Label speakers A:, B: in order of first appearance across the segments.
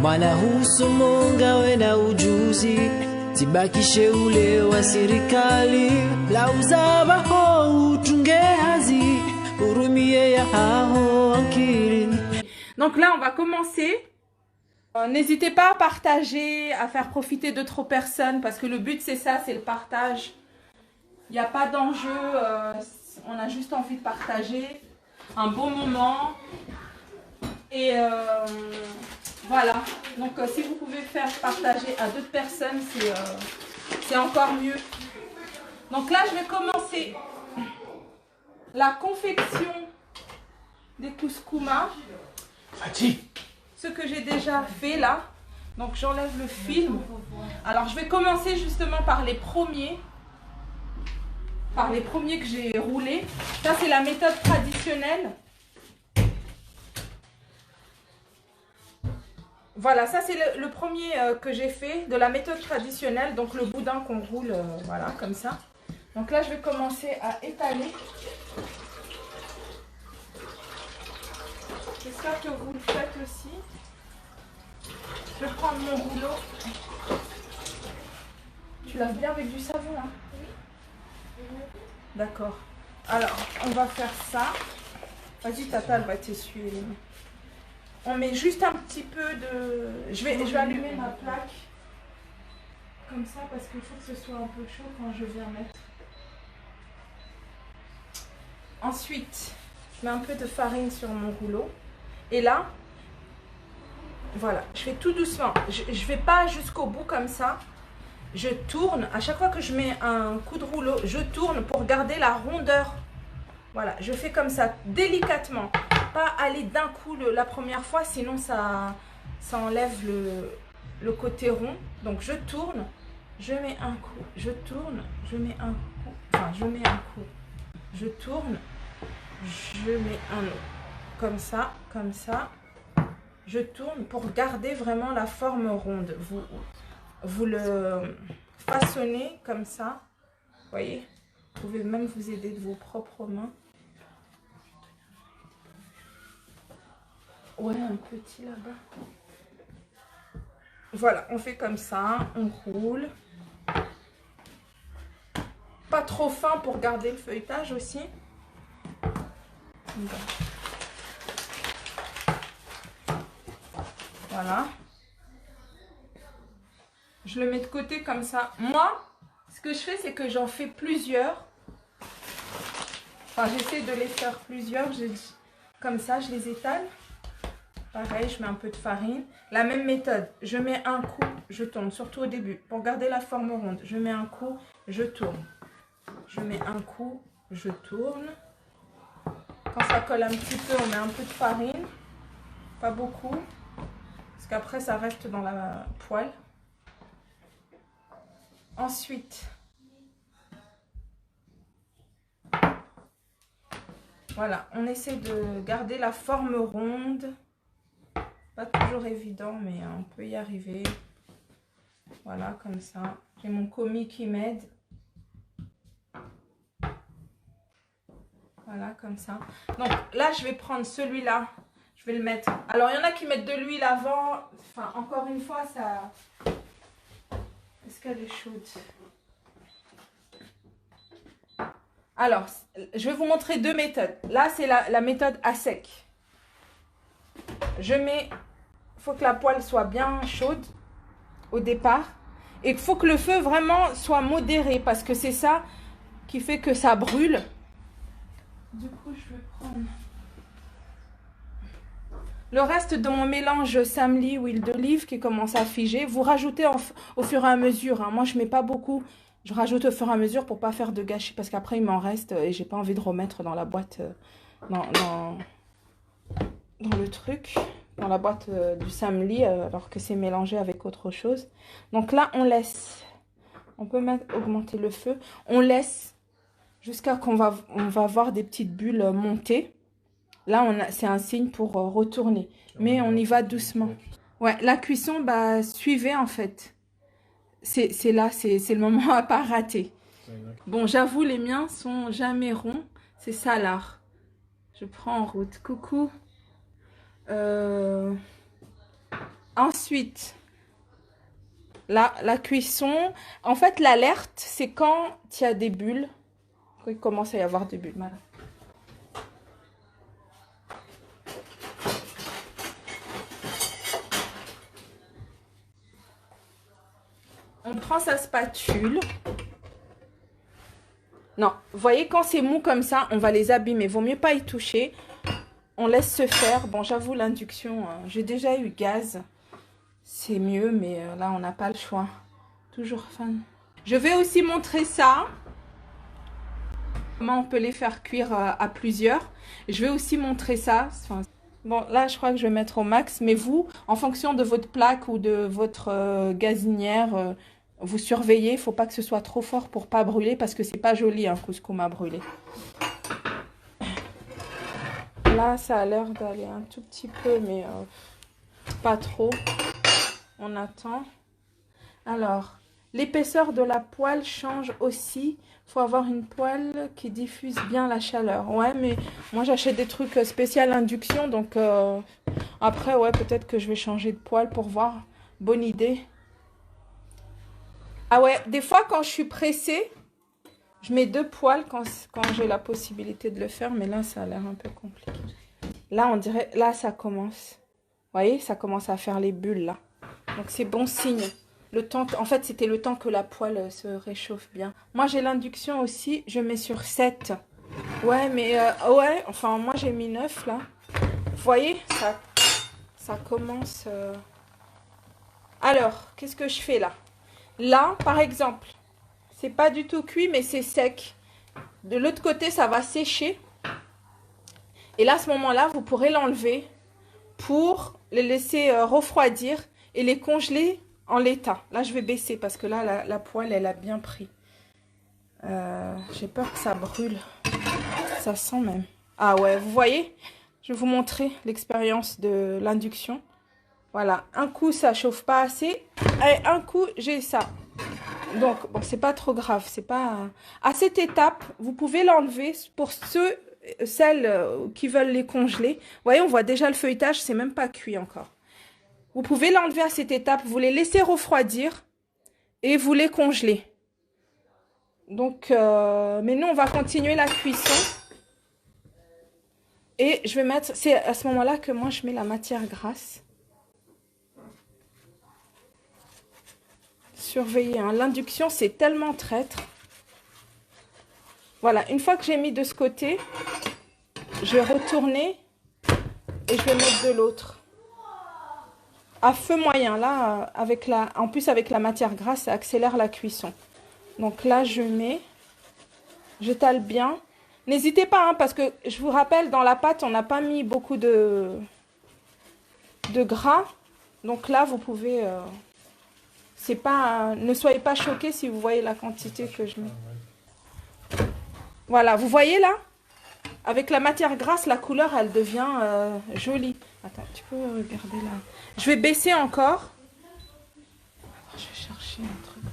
A: wanahusu monga wena ujuzi tibakishe ule wa serikali lauza baho utunge hazi urumie ya hao akiri.
B: Donc là on va commencer. N'hésitez pas à partager, à faire profiter d'autres personnes parce que le but c'est ça, c'est le partage. Il n'y a pas d'enjeu, on a juste envie de partager un bon moment. Et voilà, donc si vous pouvez faire partager à d'autres personnes, c'est encore mieux. Donc là, je vais commencer la confection des couscoumas. Ce que j'ai déjà fait là. Donc j'enlève le film. Alors je vais commencer justement par les premiers. Par les premiers que j'ai roulés. Ça c'est la méthode traditionnelle. Voilà, ça c'est le premier que j'ai fait de la méthode traditionnelle. Donc le boudin qu'on roule, voilà, comme ça. Donc là je vais commencer à étaler. J'espère que vous le faites aussi. Je vais prendre mon rouleau. Tu laves bien avec du savon, hein? Oui. D'accord. Alors, on va faire ça. Vas-y, Tata, elle va t'essuyer les mains. On met juste un petit peu de... Je vais allumer ma plaque. Comme ça, parce qu'il faut que ce soit un peu chaud quand je viens mettre. Ensuite, je mets un peu de farine sur mon rouleau. Et là, voilà, je fais tout doucement. Je ne vais pas jusqu'au bout comme ça. Je tourne. À chaque fois que je mets un coup de rouleau, je tourne pour garder la rondeur. Voilà, je fais comme ça, délicatement. Pas aller d'un coup la première fois, sinon ça enlève le côté rond. Donc je tourne, je mets un coup, je tourne, je mets un coup. Enfin, je mets un coup. Je tourne, je mets un autre. Comme ça, comme ça. Je tourne pour garder vraiment la forme ronde. Vous le façonnez comme ça. Vous voyez? Vous pouvez même vous aider de vos propres mains. Ouais, un petit là-bas. Voilà, on fait comme ça. On roule. Pas trop fin pour garder le feuilletage aussi. Voilà. Je le mets de côté comme ça. Moi, ce que je fais, c'est que j'en fais plusieurs. Enfin, j'essaie de les faire plusieurs. Comme ça, je les étale. Pareil, je mets un peu de farine. La même méthode. Je mets un coup, je tourne, surtout au début. Pour garder la forme ronde. Je mets un coup, je tourne. Je mets un coup, je tourne. Quand ça colle un petit peu, on met un peu de farine. Pas beaucoup. Parce qu'après, ça reste dans la poêle. Ensuite, voilà, on essaie de garder la forme ronde. Pas toujours évident, mais on peut y arriver. Voilà, comme ça. J'ai mon commis qui m'aide. Voilà, comme ça. Donc là, je vais prendre celui-là. Je vais le mettre. Alors, il y en a qui mettent de l'huile avant. Enfin, encore une fois, ça... Est-ce qu'elle est chaude? Alors, je vais vous montrer deux méthodes. Là, c'est la méthode à sec. Je mets... Il faut que la poêle soit bien chaude au départ. Et il faut que le feu vraiment soit modéré. Parce que c'est ça qui fait que ça brûle. Du coup, je vais prendre... Le reste de mon mélange samli, huile d'olive qui commence à figer, vous rajoutez au fur et à mesure. Hein. Moi, je ne mets pas beaucoup. Je rajoute au fur et à mesure pour ne pas faire de gâchis. Parce qu'après, il m'en reste et j'ai pas envie de remettre dans la boîte, dans le truc, dans la boîte du samli, alors que c'est mélangé avec autre chose. Donc là, on laisse. On peut augmenter le feu. On laisse jusqu'à qu'on va voir des petites bulles monter. Là, c'est un signe pour retourner. Mais on y va doucement. Ouais, la cuisson, bah, suivez en fait. C'est là, c'est le moment à pas rater. Bon, j'avoue, les miens sont jamais ronds. C'est ça l'art. Je prends en route. Coucou. Ensuite, là, la cuisson. En fait, l'alerte, c'est quand il y a des bulles. Quand il commence à y avoir des bulles. Voilà. On prend sa spatule. Non, vous voyez, quand c'est mou comme ça, on va les abîmer. Vaut mieux pas y toucher. On laisse se faire. Bon, j'avoue, l'induction, j'ai déjà eu gaz. C'est mieux, mais là, on n'a pas le choix. Toujours fan. Je vais aussi montrer ça. Comment on peut les faire cuire à plusieurs. Je vais aussi montrer ça. Enfin, bon, là, je crois que je vais mettre au max. Mais vous, en fonction de votre plaque ou de votre gazinière, vous surveillez. Il ne faut pas que ce soit trop fort pour pas brûler parce que c'est pas joli un couscous m'a brûlé. Là, ça a l'air d'aller un tout petit peu, mais pas trop. On attend. Alors, l'épaisseur de la poêle change aussi. Il faut avoir une poêle qui diffuse bien la chaleur. Ouais, mais moi, j'achète des trucs spéciaux induction. Donc, après, ouais, peut-être que je vais changer de poêle pour voir. Bonne idée. Ah ouais, des fois, quand je suis pressée, je mets 2 poêles quand j'ai la possibilité de le faire. Mais là, ça a l'air un peu compliqué. Là, on dirait... Là, ça commence. Vous voyez, ça commence à faire les bulles, là. Donc, c'est bon signe. Le temps en fait, c'était le temps que la poêle se réchauffe bien. Moi, j'ai l'induction aussi. Je mets sur 7. Ouais, mais... ouais, enfin, moi, j'ai mis 9, là. Vous voyez, ça commence... Alors, qu'est-ce que je fais, là? Là, par exemple, c'est pas du tout cuit, mais c'est sec. De l'autre côté, ça va sécher. Et là, à ce moment-là, vous pourrez l'enlever pour les laisser refroidir et les congeler en l'état. Là, je vais baisser parce que là, la poêle, elle a bien pris. J'ai peur que ça brûle. Ça sent même. Ah ouais, vous voyez? Je vais vous montrer l'expérience de l'induction. Voilà, un coup, ça chauffe pas assez. Et un coup, j'ai ça. Donc, bon, c'est pas trop grave. C'est pas... À cette étape, vous pouvez l'enlever pour celles qui veulent les congeler. Vous voyez, on voit déjà le feuilletage, c'est même pas cuit encore. Vous pouvez l'enlever à cette étape, vous les laissez refroidir et vous les congelez. Donc, mais nous, on va continuer la cuisson. Et je vais mettre, c'est à ce moment-là que moi, je mets la matière grasse. Surveillez, hein. L'induction, c'est tellement traître. Voilà, une fois que j'ai mis de ce côté, je vais retourner et je vais mettre de l'autre. À feu moyen, là, en plus avec la matière grasse, ça accélère la cuisson. Donc là, j'étale bien. N'hésitez pas, hein, parce que je vous rappelle, dans la pâte, on n'a pas mis beaucoup de gras. Donc là, vous pouvez... c'est pas, ne soyez pas choqués si vous voyez la quantité que je mets. Voilà, vous voyez là? Avec la matière grasse, la couleur, elle devient jolie. Attends, tu peux regarder là. Je vais baisser encore. Je vais chercher un truc.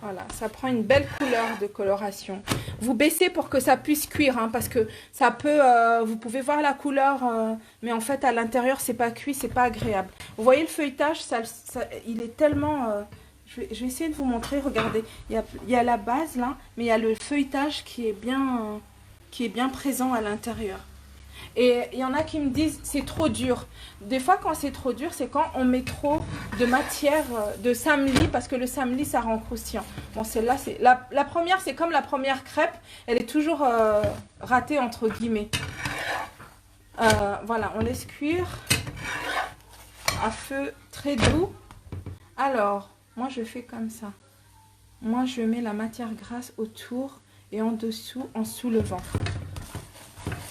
B: Voilà, ça prend une belle couleur de coloration. Vous baissez pour que ça puisse cuire, hein, parce que ça peut, vous pouvez voir la couleur, mais en fait à l'intérieur c'est pas cuit, c'est pas agréable. Vous voyez le feuilletage, il est tellement, je vais essayer de vous montrer. Regardez, il y a la base là, mais il y a le feuilletage qui est bien présent à l'intérieur. Et il y en a qui me disent c'est trop dur. Des fois quand c'est trop dur, c'est quand on met trop de matière de samli, parce que le samli ça rend croustillant. Bon, celle-là, c'est la première, c'est comme la première crêpe, elle est toujours ratée entre guillemets. Voilà, on laisse cuire à feu très doux. Alors, moi je fais comme ça. Moi je mets la matière grasse autour et en dessous en soulevant.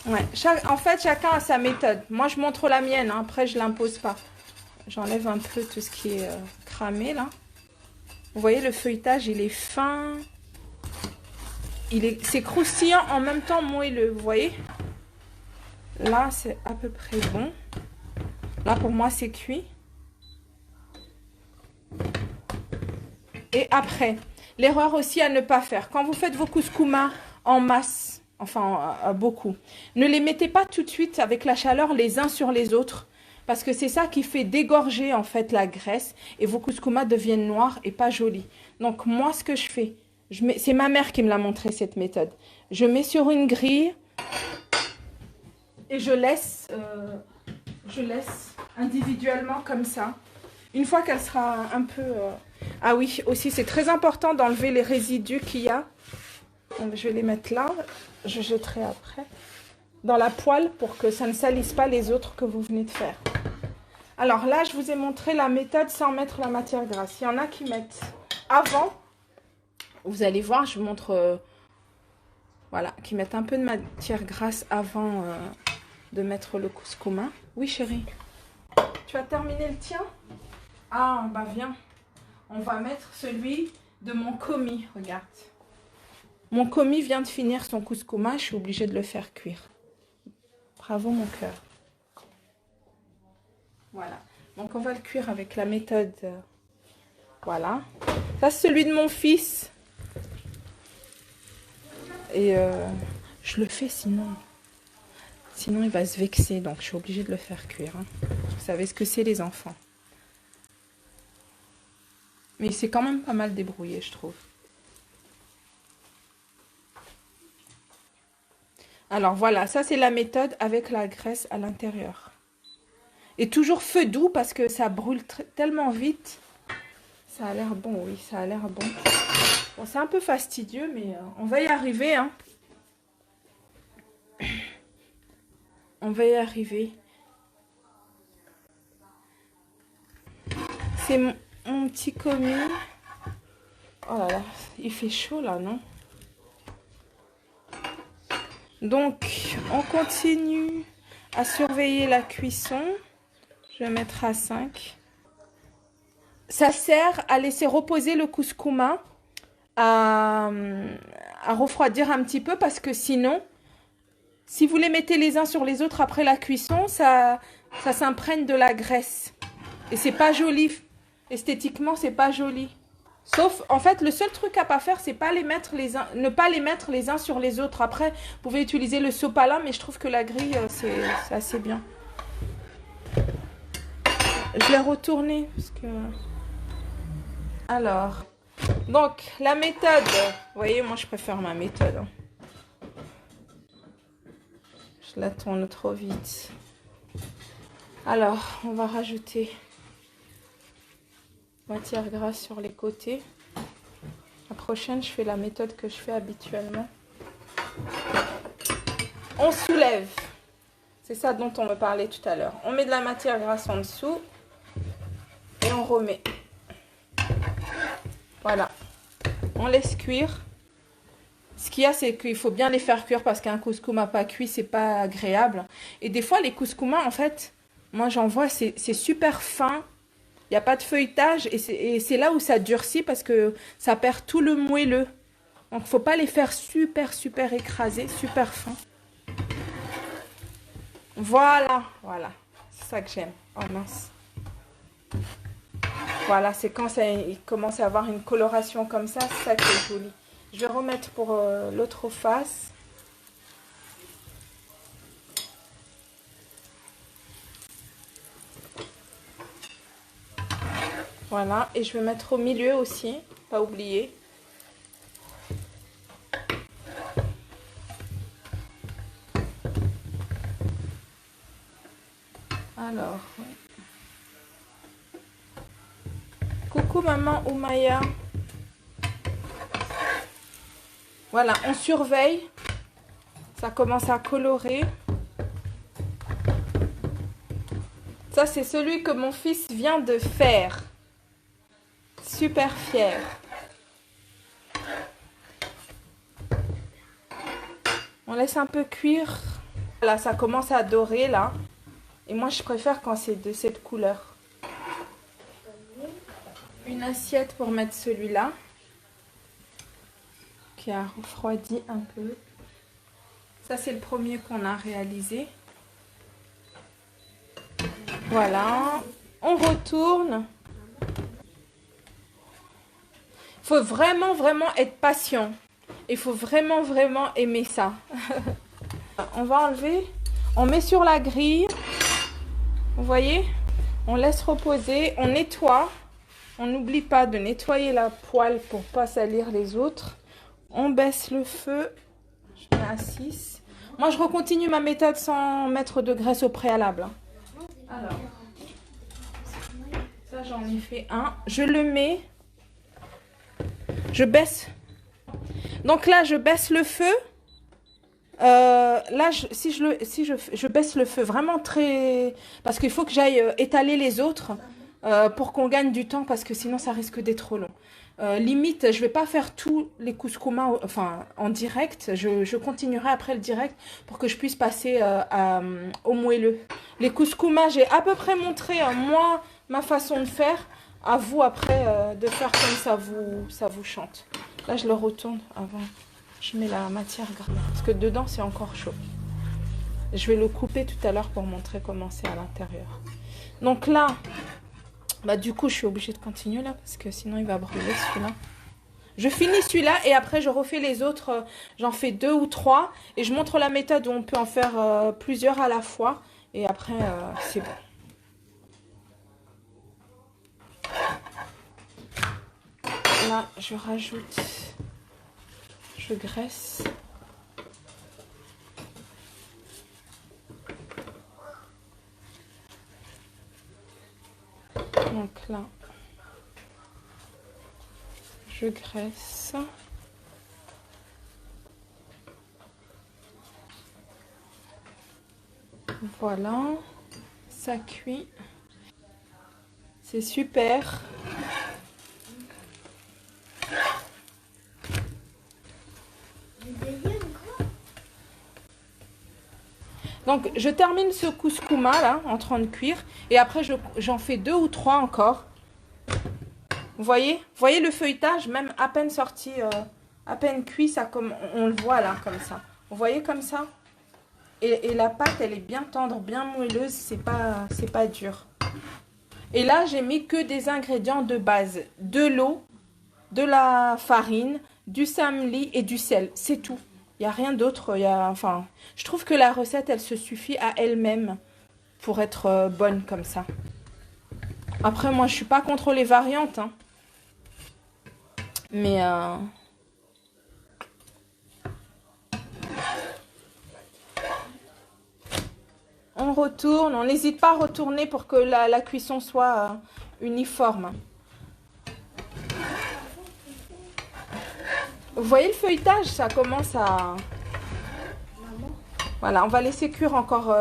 B: Ouais, en fait, chacun a sa méthode. Moi, je montre la mienne, hein. Après, je ne l'impose pas. J'enlève un peu tout ce qui est cramé, là. Vous voyez, le feuilletage, il est fin. C'est croustillant, en même temps moelleux, vous voyez. Là, c'est à peu près bon. Là, pour moi, c'est cuit. Et après, l'erreur aussi à ne pas faire. Quand vous faites vos couscous en masse, Enfin, beaucoup. Ne les mettez pas tout de suite avec la chaleur les uns sur les autres. Parce que c'est ça qui fait dégorger en fait la graisse. Et vos couscoumas deviennent noirs et pas jolis. Donc moi, ce que je fais, c'est ma mère qui me l'a montré cette méthode. Je mets sur une grille et je laisse individuellement comme ça. Une fois qu'elle sera un peu... Ah oui, aussi c'est très important d'enlever les résidus qu'il y a. Donc, je vais les mettre là. Je jetterai après. Dans la poêle pour que ça ne salisse pas les autres que vous venez de faire. Alors là, je vous ai montré la méthode sans mettre la matière grasse. Il y en a qui mettent avant. Vous allez voir, je vous montre... voilà, qui mettent un peu de matière grasse avant de mettre le couscous. Oui, chérie. Tu as terminé le tien? Ah, bah viens. On va mettre celui de mon commis, regarde. Mon commis vient de finir son couscous, je suis obligée de le faire cuire. Bravo mon cœur. Voilà. Donc on va le cuire avec la méthode. Voilà. Ça c'est celui de mon fils. Et je le fais sinon. Sinon il va se vexer. Donc je suis obligée de le faire cuire. Hein. Vous savez ce que c'est les enfants. Mais il s'est quand même pas mal débrouillé, je trouve. Alors voilà, ça c'est la méthode avec la graisse à l'intérieur. Et toujours feu doux parce que ça brûle tellement vite. Ça a l'air bon, oui, ça a l'air bon. Bon, c'est un peu fastidieux, mais on va y arriver. Hein. On va y arriver. C'est mon petit commis. Oh là là, il fait chaud là, non? Donc, on continue à surveiller la cuisson. Je vais mettre à 5. Ça sert à laisser reposer le couscous, à refroidir un petit peu parce que sinon, si vous les mettez les uns sur les autres après la cuisson, ça s'imprègne de la graisse. Et c'est pas joli. Esthétiquement, c'est pas joli. Sauf, en fait, le seul truc à pas faire, c'est pas les mettre ne pas les mettre les uns sur les autres. Après, vous pouvez utiliser le sopalin, mais je trouve que la grille, c'est assez bien. Je vais retourner parce que... Alors, donc, la méthode. Vous voyez, moi, je préfère ma méthode. Hein. Je la tourne trop vite. Alors, on va rajouter... matière grasse sur les côtés. La prochaine, je fais la méthode que je fais habituellement. On soulève. C'est ça dont on me parlait tout à l'heure. On met de la matière grasse en dessous et on remet. Voilà. On laisse cuire. Ce qu'il y a, c'est qu'il faut bien les faire cuire parce qu'un couscous pas cuit, c'est pas agréable. Et des fois, les couscous, en fait, moi j'en vois, c'est super fin. Il n'y a pas de feuilletage et c'est là où ça durcit parce que ça perd tout le moelleux. Donc, il ne faut pas les faire super écrasés, super fins. Voilà, voilà. C'est ça que j'aime. Oh mince. Voilà, c'est quand il commence à avoir une coloration comme ça, c'est ça qui est joli. Je vais remettre pour l'autre face. Voilà, et je vais mettre au milieu aussi, pas oublier. Alors, coucou maman Oumaya. Voilà, on surveille. Ça commence à colorer. Ça, c'est celui que mon fils vient de faire. Super fier. On laisse un peu cuire. Là, ça commence à dorer là. Et moi, je préfère quand c'est de cette couleur. Une assiette pour mettre celui-là. Qui a refroidi un peu. Ça, c'est le premier qu'on a réalisé. Voilà. On retourne. Il faut vraiment être patient. Il faut vraiment, vraiment aimer ça. On va enlever. On met sur la grille. Vous voyez? On laisse reposer. On nettoie. On n'oublie pas de nettoyer la poêle pour pas salir les autres. On baisse le feu. Je mets à 6. Moi, je recontinue ma méthode sans mettre de graisse au préalable. Alors, ça, j'en ai fait un. Je le mets. Je baisse. Donc là, je baisse le feu. Là, je baisse le feu vraiment très... Parce qu'il faut que j'aille étaler les autres pour qu'on gagne du temps, parce que sinon, ça risque d'être trop long. Limite, je vais pas faire tous les couscous en direct. Je continuerai après le direct pour que je puisse passer au moelleux. Les couscous, j'ai à peu près montré moi ma façon de faire. À vous après de faire comme ça vous chante. Là, je le retourne avant. Je mets la matière grasse parce que dedans c'est encore chaud. Je vais le couper tout à l'heure pour montrer comment c'est à l'intérieur. Donc là, du coup, je suis obligée de continuer là parce que sinon il va brûler celui-là. Je finis celui-là et après je refais les autres. J'en fais 2 ou 3 et je montre la méthode où on peut en faire plusieurs à la fois. Et après, c'est bon. Là, je rajoute, je graisse. Donc là, je graisse. Voilà, ça cuit. C'est super. Donc, je termine ce couscous-là, là, en train de cuire. Et après, j'en fais 2 ou 3 encore. Vous voyez le feuilletage, même à peine sorti, à peine cuit, ça, comme on le voit là, comme ça. Vous voyez comme ça? Et la pâte, elle est bien tendre, bien moelleuse, c'est pas dur. Et là, j'ai mis que des ingrédients de base. De l'eau, de la farine, du samli et du sel. C'est tout. Il n'y a rien d'autre. Enfin, je trouve que la recette, elle se suffit à elle-même pour être bonne comme ça. Après, moi, je ne suis pas contre les variantes. Hein. Mais... on retourne. On n'hésite pas à retourner pour que la cuisson soit uniforme. Vous voyez le feuilletage, ça commence à... Voilà, on va laisser cuire encore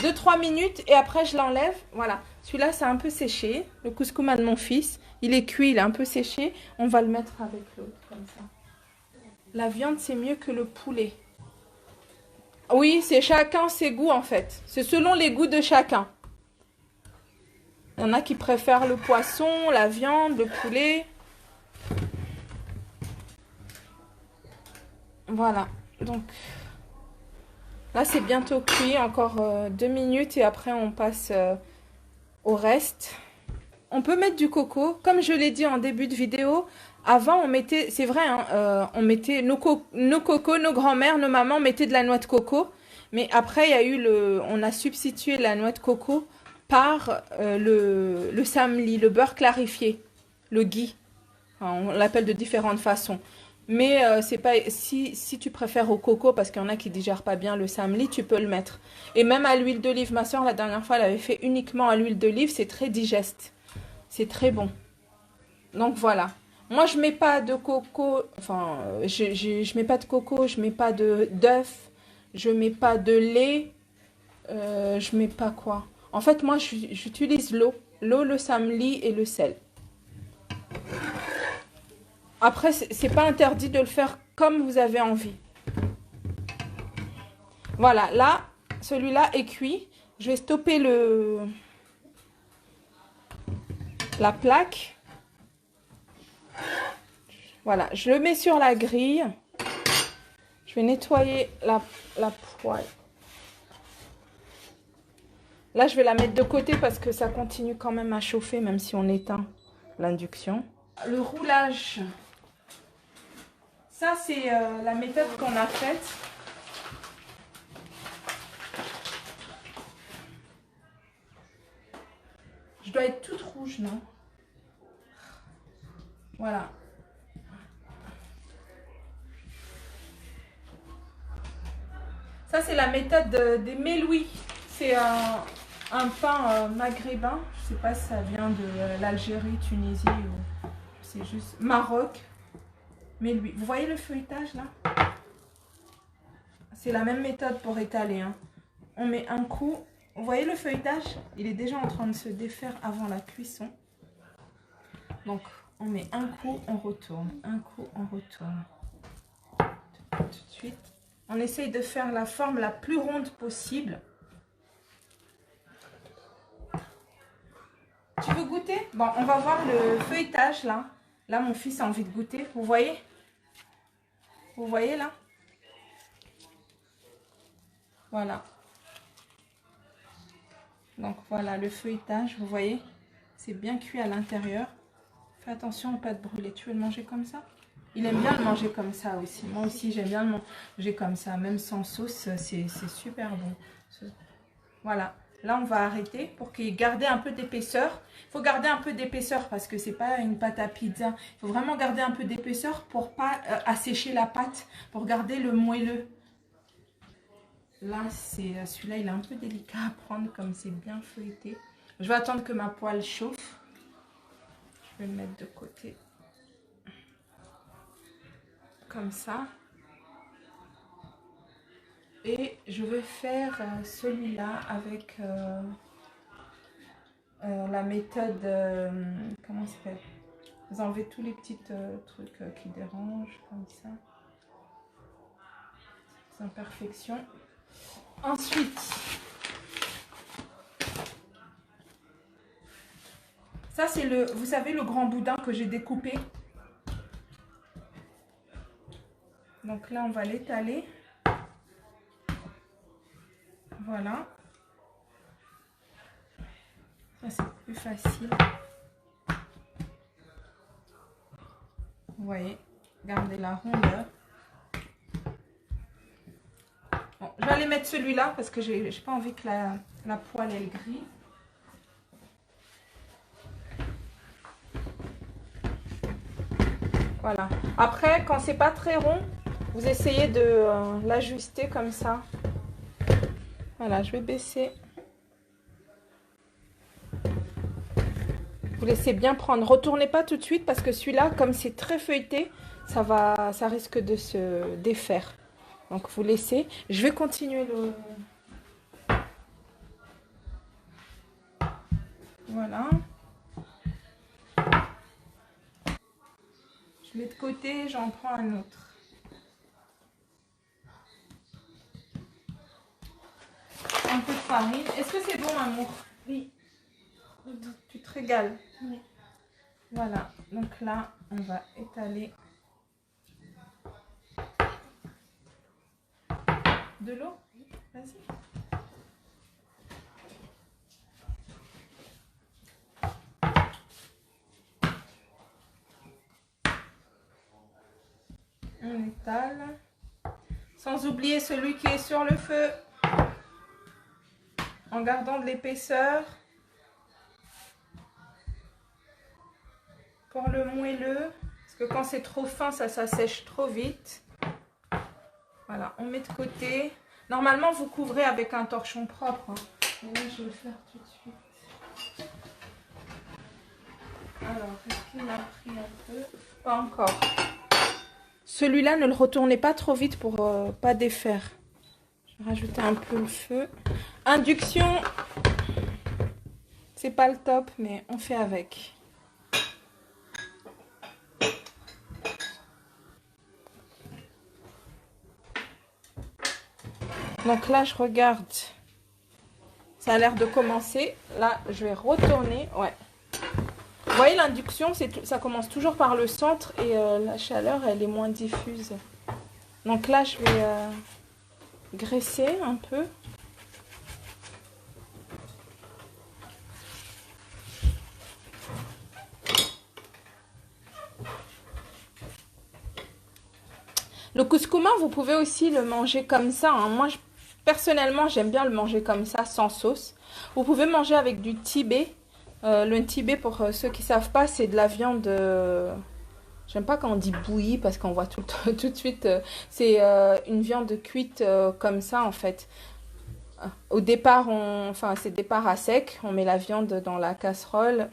B: 2-3 minutes et après je l'enlève. Voilà, celui-là c'est un peu séché. Le couscous de mon fils, il est cuit, il est un peu séché. On va le mettre avec l'autre, comme ça. La viande c'est mieux que le poulet. Oui, c'est chacun ses goûts en fait. C'est selon les goûts de chacun. Il y en a qui préfèrent le poisson, la viande, le poulet. Voilà, donc là c'est bientôt cuit, encore 2 minutes et après on passe au reste. On peut mettre du coco, comme je l'ai dit en début de vidéo. Avant on mettait, c'est vrai, hein, on mettait nos cocos, nos grands-mères, nos mamans mettaient de la noix de coco. Mais après il y a eu on a substitué la noix de coco par le samli, le beurre clarifié, le ghee. Enfin, on l'appelle de différentes façons. Mais c'est pas si tu préfères au coco, parce qu'il y en a qui digèrent pas bien le samli, tu peux le mettre. Et même à l'huile d'olive, ma soeur la dernière fois elle avait fait uniquement à l'huile d'olive, c'est très digeste. C'est très bon. Donc voilà. Moi je mets pas de coco, enfin je mets pas de coco, je mets pas d'œuf, je mets pas de lait, je mets pas quoi. En fait moi j'utilise l'eau, le samli et le sel. Après, c'est pas interdit de le faire comme vous avez envie. Voilà, là, celui-là est cuit. Je vais stopper la plaque. Voilà, je le mets sur la grille. Je vais nettoyer la poêle. Là, je vais la mettre de côté parce que ça continue quand même à chauffer, même si on éteint l'induction. Le roulage... Ça, c'est la méthode qu'on a faite. Je dois être toute rouge, non? Voilà. Ça, c'est la méthode des Meloui. C'est un pain maghrébin. Je ne sais pas si ça vient de l'Algérie, Tunisie ou c'est juste Maroc. Meloui. Vous voyez le feuilletage là? C'est la même méthode pour étaler. Hein. On met un coup. Vous voyez le feuilletage? Il est déjà en train de se défaire avant la cuisson. Donc, on met un coup, on retourne. Un coup, on retourne. Tout de suite. On essaye de faire la forme la plus ronde possible. Tu veux goûter? Bon, on va voir le feuilletage là. Là, mon fils a envie de goûter. Vous voyez? Vous voyez là? Voilà. Donc voilà le feuilletage, vous voyez? C'est bien cuit à l'intérieur. Fais attention à ne pas te brûler. Tu veux le manger comme ça? Il aime bien le manger comme ça aussi. Moi aussi, j'aime bien le manger comme ça. Même sans sauce, c'est super bon. Voilà. Là, on va arrêter pour qu'il garde un peu d'épaisseur. Il faut garder un peu d'épaisseur parce que c'est pas une pâte à pizza. Il faut vraiment garder un peu d'épaisseur pour pas assécher la pâte, pour garder le moelleux. Là, c'est celui-là, il est un peu délicat à prendre comme c'est bien feuilleté. Je vais attendre que ma poêle chauffe. Je vais le mettre de côté. Comme ça. Et je vais faire celui-là avec la méthode, comment ça s'appelle? Vous enlevez tous les petits trucs qui dérangent, comme ça. C'est imperfection. Ensuite, ça c'est le, vous savez, le grand boudin que j'ai découpé. Donc là, on va l'étaler. Voilà. Ça, c'est plus facile. Vous voyez, gardez la rondeur. Bon, je vais aller mettre celui-là parce que j'ai pas envie que la poêle elle grille. Voilà. Après, quand c'est pas très rond, vous essayez de l'ajuster comme ça. Voilà, je vais baisser. Vous laissez bien prendre. Retournez pas tout de suite parce que celui-là, comme c'est très feuilleté, ça risque de se défaire. Donc vous laissez. Je vais continuer le. Voilà. Je mets de côté, j'en prends un autre. Un peu de farine. Est-ce que c'est bon, amour?
C: Oui.
B: Tu te régales?
C: Oui.
B: Voilà. Donc là, on va étaler de l'eau. Vas-y. On étale. Sans oublier celui qui est sur le feu. En gardant de l'épaisseur. Pour le moelleux. Parce que quand c'est trop fin, ça s'assèche trop vite. Voilà, on met de côté. Normalement, vous couvrez avec un torchon propre. Hein. Mais là, je vais le faire tout de suite. Alors, est-ce qu'il a pris un peu? Pas encore. Celui-là, ne le retournez pas trop vite pour pas défaire. Je vais rajouter un peu le feu. Induction, c'est pas le top, mais on fait avec. Donc là, je regarde. Ça a l'air de commencer. Là, je vais retourner. Ouais. Vous voyez, l'induction, ça commence toujours par le centre et la chaleur, elle est moins diffuse. Donc là, je vais graisser un peu. Le couscous, vous pouvez aussi le manger comme ça, hein. Moi, personnellement, j'aime bien le manger comme ça, sans sauce. Vous pouvez manger avec du tibé. Le tibé, pour ceux qui ne savent pas, c'est de la viande... J'aime pas quand on dit bouillie parce qu'on voit tout de suite. C'est une viande cuite comme ça, en fait. Au départ, enfin, c'est départ à sec. On met la viande dans la casserole.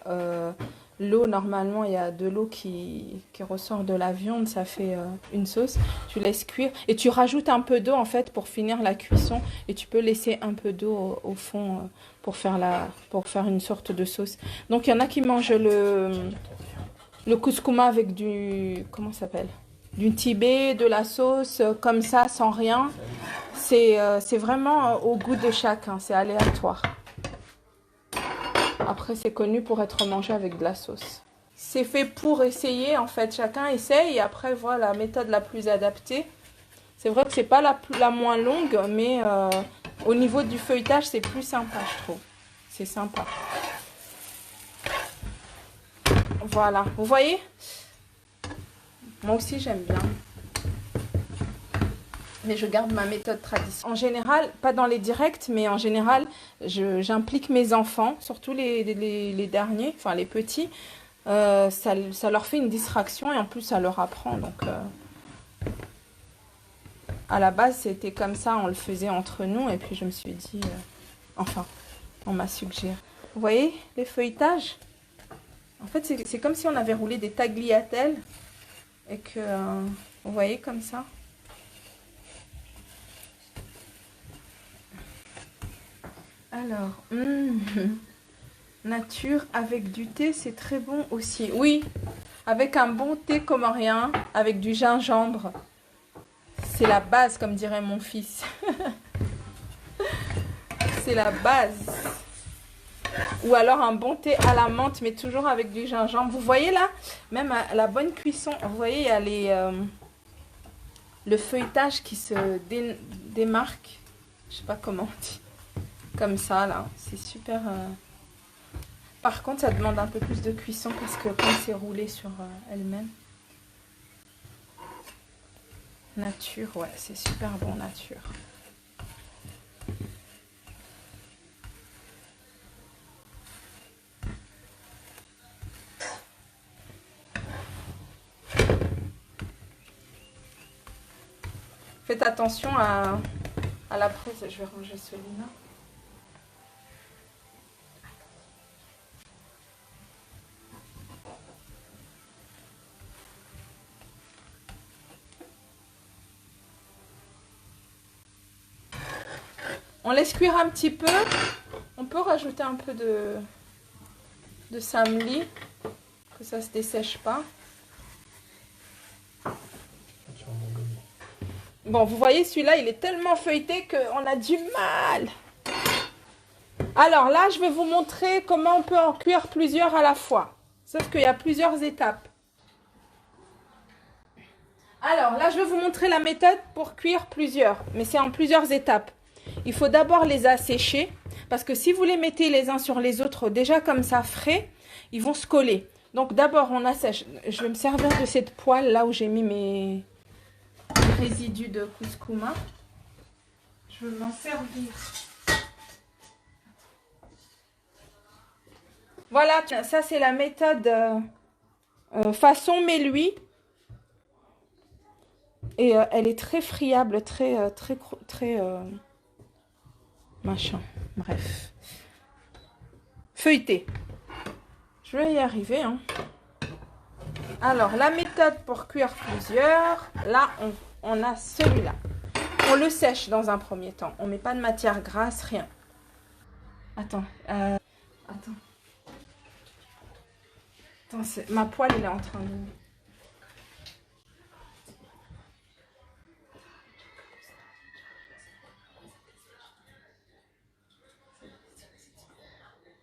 B: L'eau, normalement, il y a de l'eau qui ressort de la viande. Ça fait une sauce. Tu laisses cuire. Et tu rajoutes un peu d'eau, en fait, pour finir la cuisson. Et tu peux laisser un peu d'eau au fond pour faire une sorte de sauce. Donc, il y en a qui mangent le couscous avec du... Comment ça s'appelle? Du tibé, de la sauce, comme ça, sans rien. C'est vraiment au goût de chacun. C'est aléatoire. Après, c'est connu pour être mangé avec de la sauce. C'est fait pour essayer, en fait. Chacun essaye et après, voilà la méthode la plus adaptée. C'est vrai que c'est pas la moins longue, mais au niveau du feuilletage, c'est plus sympa, je trouve. C'est sympa. Voilà, vous voyez? Moi aussi, j'aime bien. Mais je garde ma méthode traditionnelle. En général, pas dans les directs, mais en général, j'implique mes enfants, surtout les derniers, enfin les petits. Ça leur fait une distraction et en plus, ça leur apprend. Donc, à la base, c'était comme ça, on le faisait entre nous. Et puis, je me suis dit, enfin, on m'a suggéré. Vous voyez les feuilletages? En fait, c'est comme si on avait roulé des tagliatelles et que, vous voyez, comme ça. Alors, nature avec du thé, c'est très bon aussi. Oui, avec un bon thé comorien, avec du gingembre. C'est la base, comme dirait mon fils. C'est la base. Ou alors un bon thé à la menthe, mais toujours avec du gingembre. Vous voyez là, même à la bonne cuisson, vous voyez, il y a le feuilletage qui se démarque. Je sais pas comment on dit. Comme ça, là. C'est super... Par contre, ça demande un peu plus de cuisson parce que quand c'est roulé sur elle-même. Nature, ouais, c'est super bon, nature. Faites attention à la prise. Je vais ranger celui-là. On laisse cuire un petit peu. On peut rajouter un peu de samli, que ça ne se dessèche pas. Bon, vous voyez, celui-là, il est tellement feuilleté qu'on a du mal. Alors là, je vais vous montrer comment on peut en cuire plusieurs à la fois. Sauf qu'il y a plusieurs étapes. Alors là, je vais vous montrer la méthode pour cuire plusieurs. Mais c'est en plusieurs étapes. Il faut d'abord les assécher. Parce que si vous les mettez les uns sur les autres, déjà comme ça, frais, ils vont se coller. Donc d'abord, on assèche. Je vais me servir de cette poêle là où j'ai mis mes résidus de couscous. Je vais m'en servir. Voilà, ça c'est la méthode façon méluie. Et elle est très friable, très machin. Bref. Feuilleté. Je vais y arriver, hein. Alors, la méthode pour cuire plusieurs. Là, on a celui-là. On le sèche dans un premier temps. On ne met pas de matière grasse, rien. Attends. Attends, ma poêle, elle est en train de...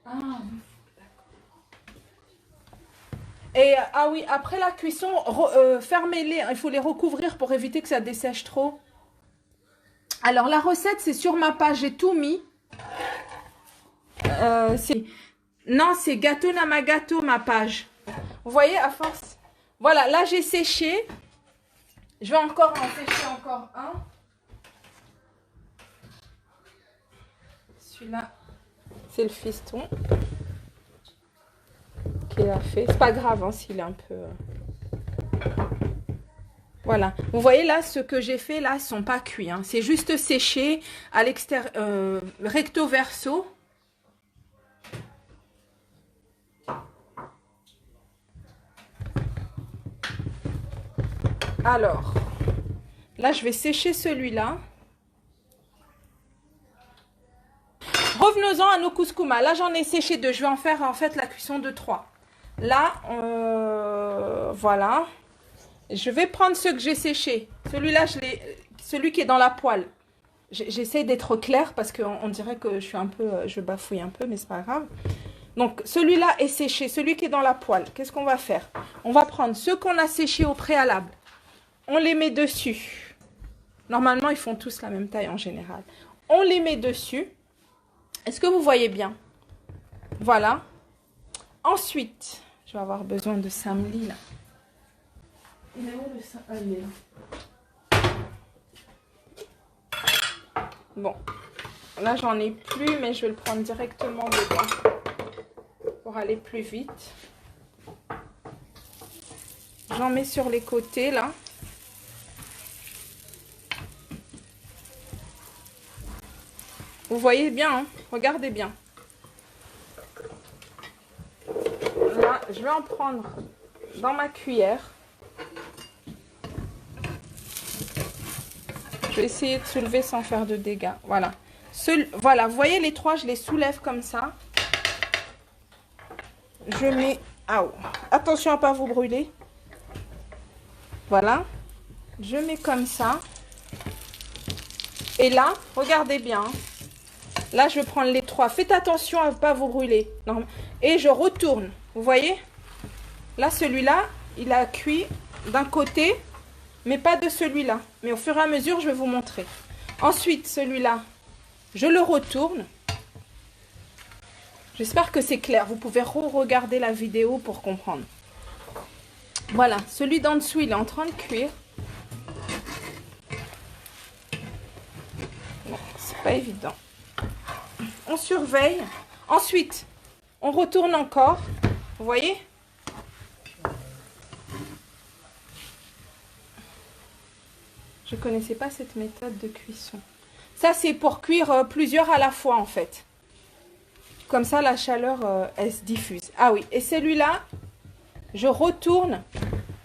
B: Ah, et ah oui, après la cuisson, fermez-les. Il faut les recouvrir pour éviter que ça dessèche trop. Alors, la recette, c'est sur ma page. J'ai tout mis. Non, c'est Gâteau Namagato, ma page. Vous voyez, à force. Voilà, là, j'ai séché. Je vais encore en sécher encore un. Celui-là, c'est le fiston qu'il a fait. C'est pas grave hein, s'il est un peu... Voilà. Vous voyez là, ce que j'ai fait là, ils sont pas cuits. Hein. C'est juste séché à l'extérieur, recto verso. Alors, là, je vais sécher celui-là. Revenons-en à nos couscoumas. Là, j'en ai séché 2. Je vais en faire en fait la cuisson de 3. Là, voilà. Je vais prendre ceux que j'ai séchés. Celui-là, celui qui est dans la poêle. J'essaie d'être claire parce qu'on dirait que je suis un peu, je bafouille un peu, mais c'est pas grave. Donc, celui-là est séché, celui qui est dans la poêle. Qu'est-ce qu'on va faire? On va prendre ceux qu'on a séchés au préalable. On les met dessus. Normalement, ils font tous la même taille en général. On les met dessus. Est-ce que vous voyez bien? Voilà. Ensuite, je vais avoir besoin de samli là. Il est où le samli là? Bon. Là, j'en ai plus, mais je vais le prendre directement dedans pour aller plus vite. J'en mets sur les côtés là. Vous voyez bien, hein? Regardez bien. Là, je vais en prendre dans ma cuillère. Je vais essayer de soulever sans faire de dégâts. Voilà. Voilà, vous voyez les 3, je les soulève comme ça. Je mets... Ah, attention à ne pas vous brûler. Voilà. Je mets comme ça. Et là, regardez bien. Là, je vais prendre les 3. Faites attention à ne pas vous brûler. Non. Et je retourne. Vous voyez? Là, celui-là, il a cuit d'un côté, mais pas de celui-là. Mais au fur et à mesure, je vais vous montrer. Ensuite, celui-là, je le retourne. J'espère que c'est clair. Vous pouvez re-regarder la vidéo pour comprendre. Voilà. Celui d'en dessous, il est en train de cuire. Bon, c'est pas évident. On surveille. Ensuite, on retourne encore. Vous voyez? Je ne connaissais pas cette méthode de cuisson. Ça, c'est pour cuire plusieurs à la fois, en fait. Comme ça, la chaleur, elle se diffuse. Ah oui, et celui-là, je retourne.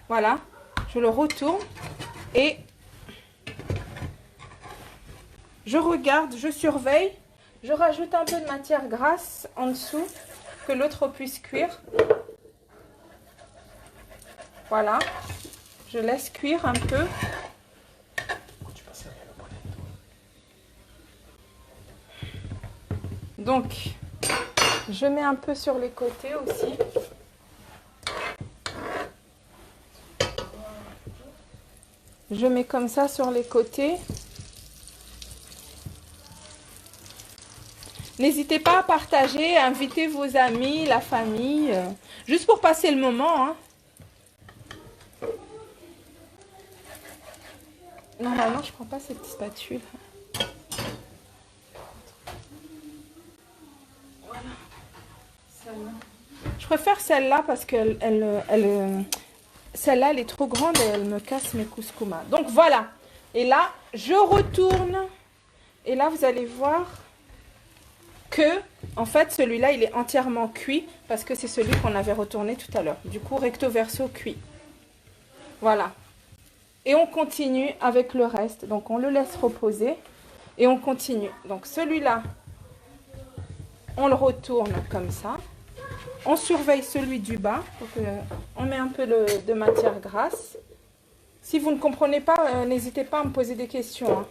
B: Voilà, je le retourne. Et je regarde, je surveille. Je rajoute un peu de matière grasse en dessous, que l'autre puisse cuire. Voilà. Je laisse cuire un peu. Donc, je mets un peu sur les côtés aussi. Je mets comme ça sur les côtés. N'hésitez pas à partager, à inviter vos amis, la famille, juste pour passer le moment. Hein. Normalement, je ne prends pas cette spatule. Voilà. Celle-là. Je préfère celle-là parce que celle-là, elle est trop grande et elle me casse mes couscoumas. Donc voilà. Et là, je retourne. Et là, vous allez voir que, en fait, celui-là, il est entièrement cuit parce que c'est celui qu'on avait retourné tout à l'heure. Du coup, recto verso cuit. Voilà. Et on continue avec le reste. Donc, on le laisse reposer et on continue. Donc, celui-là, on le retourne comme ça. On surveille celui du bas. Donc, on met un peu de matière grasse. Si vous ne comprenez pas, n'hésitez pas à me poser des questions. Hein.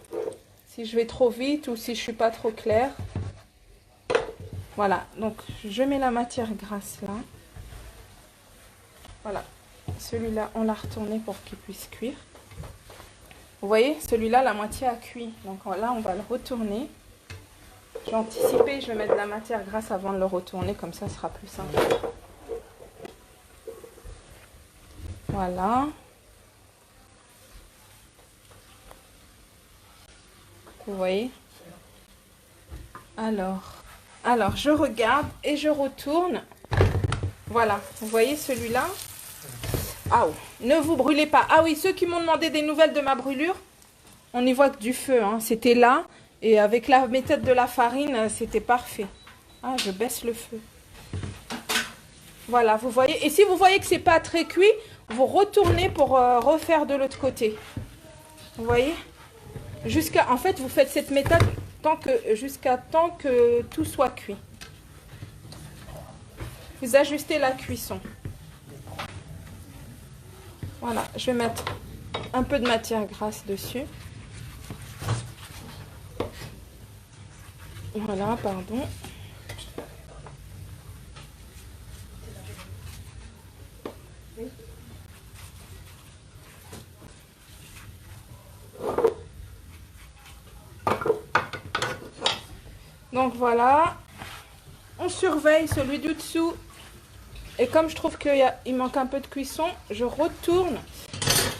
B: Si je vais trop vite ou si je ne suis pas trop claire. Voilà, donc je mets la matière grasse là. Voilà, celui-là, on l'a retourné pour qu'il puisse cuire. Vous voyez, celui-là, la moitié a cuit. Donc là, on va le retourner. Je vais anticiper, je vais mettre de la matière grasse avant de le retourner, comme ça, ce sera plus simple. Voilà. Vous voyez? Alors, je regarde et je retourne. Voilà, vous voyez celui-là? Ah, oh, ne vous brûlez pas. Ah oui, ceux qui m'ont demandé des nouvelles de ma brûlure, on n'y voit que du feu, hein. C'était là, et avec la méthode de la farine, c'était parfait. Ah, je baisse le feu. Voilà, vous voyez. Et si vous voyez que c'est pas très cuit, vous retournez pour refaire de l'autre côté. Vous voyez? En fait, vous faites cette méthode jusqu'à temps que tout soit cuit. Vous ajustez la cuisson. Voilà, je vais mettre un peu de matière grasse dessus. Voilà, pardon. Donc voilà, on surveille celui du dessous. Et comme je trouve qu'il manque un peu de cuisson, je retourne.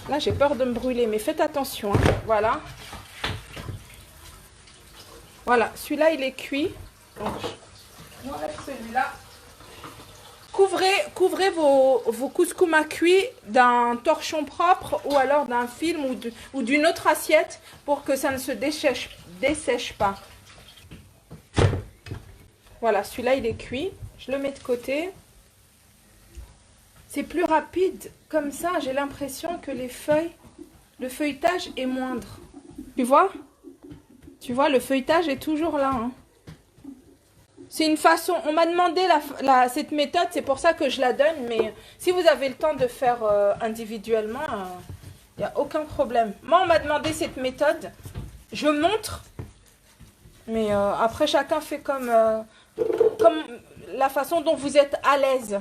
B: Là, j'ai peur de me brûler, mais faites attention, hein. Voilà. Voilà, celui-là, il est cuit. Donc, j'enlève celui-là. Couvrez vos couscous cuits d'un torchon propre ou alors d'un film ou d'une autre assiette pour que ça ne se dessèche pas. Voilà, celui-là, il est cuit. Je le mets de côté. C'est plus rapide. Comme ça, j'ai l'impression que le feuilletage est moindre. Tu vois? Tu vois, le feuilletage est toujours là, hein. C'est une façon... On m'a demandé cette méthode, c'est pour ça que je la donne. Mais si vous avez le temps de faire individuellement, il n'y a aucun problème. Moi, on m'a demandé cette méthode. Je montre. Mais après, chacun fait comme la façon dont vous êtes à l'aise.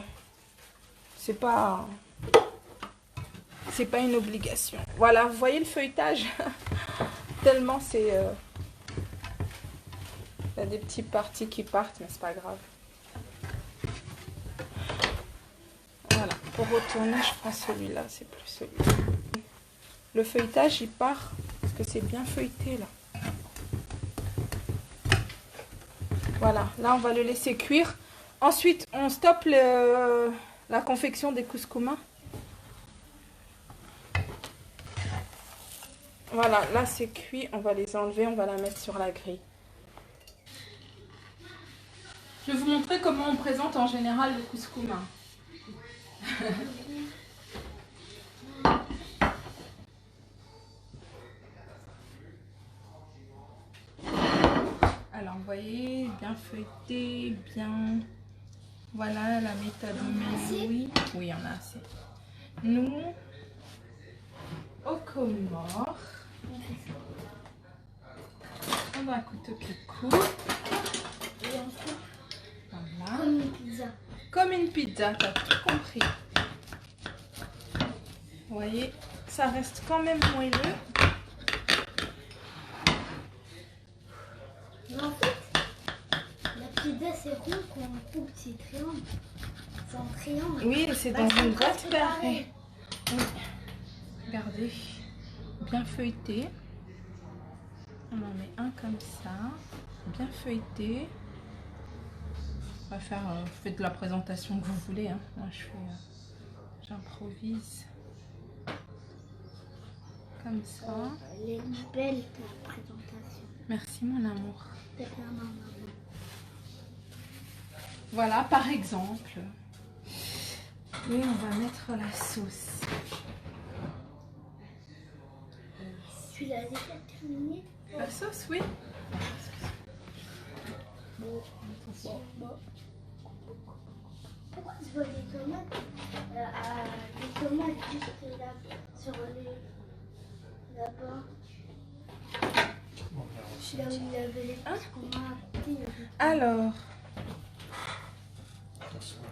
B: C'est pas une obligation. Voilà, vous voyez le feuilletage? Tellement c'est... Il y a des petites parties qui partent, mais c'est pas grave. Voilà, pour retourner, je prends celui-là, c'est plus celui-là. Le feuilletage, il part parce que c'est bien feuilleté, là. Voilà, là, on va le laisser cuire. Ensuite, on stoppe la confection des couscous. Voilà, là, c'est cuit. On va les enlever, on va la mettre sur la grille. Je vais vous montrer comment on présente en général le couscous. Alors, vous voyez, bien feuilleté, bien... Voilà la méthode. Oui, il y en a assez. Nous, au Comores, on a un couteau qui coupe. Voilà. Comme une pizza. Comme une pizza, t'as tout compris. Vous voyez, ça reste quand même moelleux.
C: En fait, la pizza c'est rond, quand on coupe c'est triangle. C'est en triangle.
B: Oui, c'est dans une boîte carrée. Oui. Regardez, bien feuilleté. On en met un comme ça, bien feuilleté. On va faire, vous faites la présentation que vous voulez, hein. Moi j'improvise comme ça.
C: Elle est belle ta présentation.
B: Merci mon amour. Voilà, par exemple. Et on va mettre la sauce.
C: Celui-là, il est terminé.
B: La sauce, oui.
C: Pourquoi tu vois des tomates juste là, sur les... là-bas? Je suis là où il y avait les
B: Alors,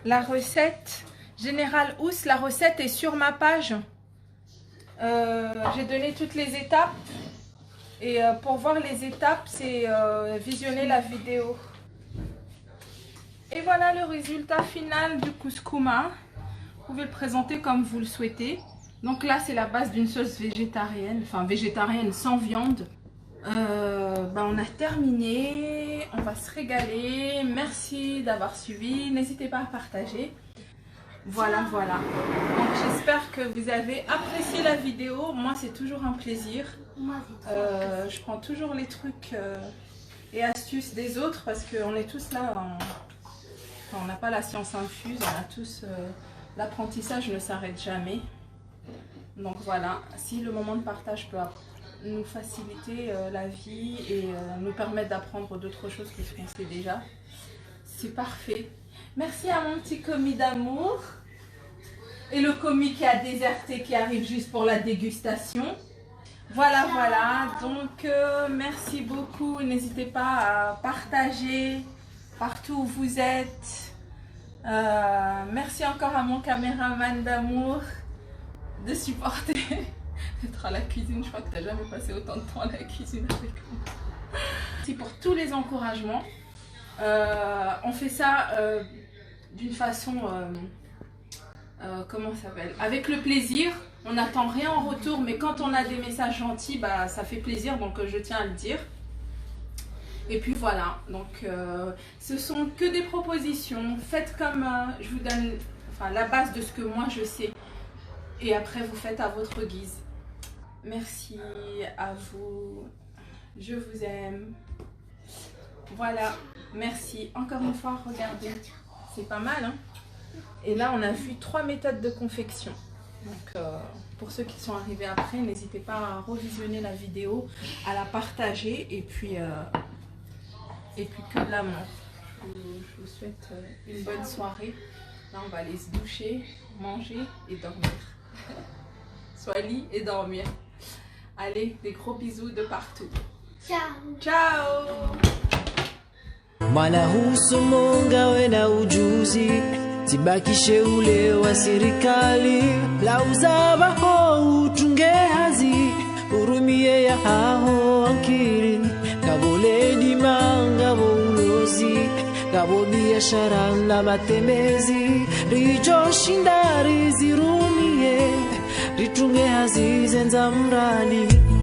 B: la recette, Général Ous, la recette est sur ma page. J'ai donné toutes les étapes. Et pour voir les étapes, c'est visionner la vidéo. Et voilà le résultat final du couscous. Vous pouvez le présenter comme vous le souhaitez. Donc là, c'est la base d'une sauce végétarienne, enfin végétarienne sans viande. On a terminé, on va se régaler. Merci d'avoir suivi, n'hésitez pas à partager. Voilà. Donc j'espère que vous avez apprécié la vidéo. Moi c'est toujours un plaisir. Je prends toujours les trucs et astuces des autres parce qu'on est tous là. On n'a pas la science infuse, on a tous l'apprentissage ne s'arrête jamais. Donc voilà, si le moment de partage peut nous faciliter la vie et nous permettre d'apprendre d'autres choses que ce qu'on sait déjà, c'est parfait. Merci à mon petit commis d'amour et le commis qui a déserté, qui arrive juste pour la dégustation. Voilà. Donc merci beaucoup. N'hésitez pas à partager partout où vous êtes. Merci encore à mon caméraman d'amour de supporter d'être à la cuisine. Je crois que tu n'as jamais passé autant de temps à la cuisine avec moi. Merci pour tous les encouragements. On fait ça d'une façon, comment ça s'appelle, avec le plaisir. On n'attend rien en retour, mais quand on a des messages gentils, ça fait plaisir, donc je tiens à le dire. Et puis voilà, donc ce sont que des propositions. Faites comme je vous donne la base de ce que moi je sais. Et après vous faites à votre guise. Merci à vous. Je vous aime. Voilà, merci. Encore une fois, regardez. C'est pas mal, hein? Et là, on a vu 3 méthodes de confection. Donc, pour ceux qui sont arrivés après, n'hésitez pas à revisionner la vidéo, à la partager et puis que de l'amour. Je vous souhaite une bonne soirée. Là, on va aller se doucher, manger et dormir. Soit lit et dormir. Allez, des gros bisous de partout. Ciao.
A: Mwanahusu Munga wena ujuzi, tibakishe ule wa serikali. Lauza baho utunge hazi, urumie ya haho ankiri. Kabole dimanga bo ulozi, kabo biashara na matembezi. Rijo shindari zirumie, ritunge hazi zenza mrani.